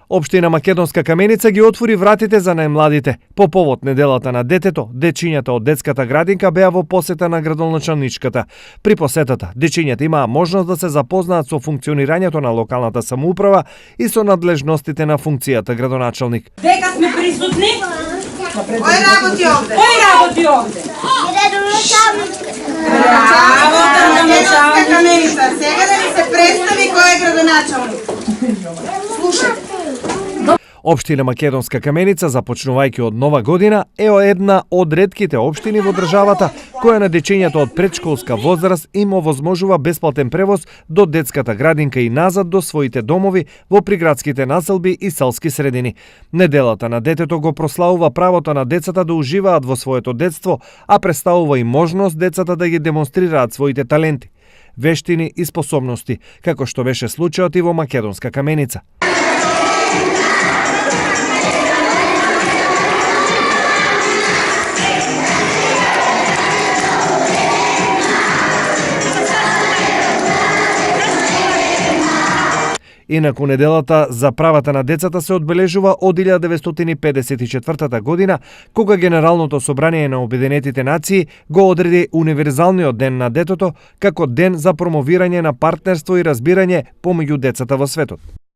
Општина Македонска Каменица ги отвори вратите за најмладите. По повод неделата на детето, дечињата од детската градинка беа во посета на градоначалничката. При посетата, дечињата имаа можност да се запознаат со функционирањето на локалната самоуправа и со надлежностите на функцијата градоначалник. Дека сме присутни? Кој работи овде? Кој работи овде? Македонска Каменица. Сега да ни се представи кој е градоначалник. Слушајте. Општина Македонска Каменица, започнувајќи од нова година, е една од ретките општини во државата која на дечињата од предшколска возраст им овозможува бесплатен превоз до детската градинка и назад до своите домови во приградските населби и селски средини. Неделата на детето го прославува правото на децата да уживаат во своето детство, а представува и можност децата да ги демонстрираат своите таленти, вештини и способности, како што беше случајот и во Македонска Каменица. Инаку неделата за правата на децата се одбележува од 1954 година, кога Генералното собрание на Обединетите нации го одреди Универзалниот ден на детето како ден за промовирање на партнерство и разбирање помеѓу децата во светот.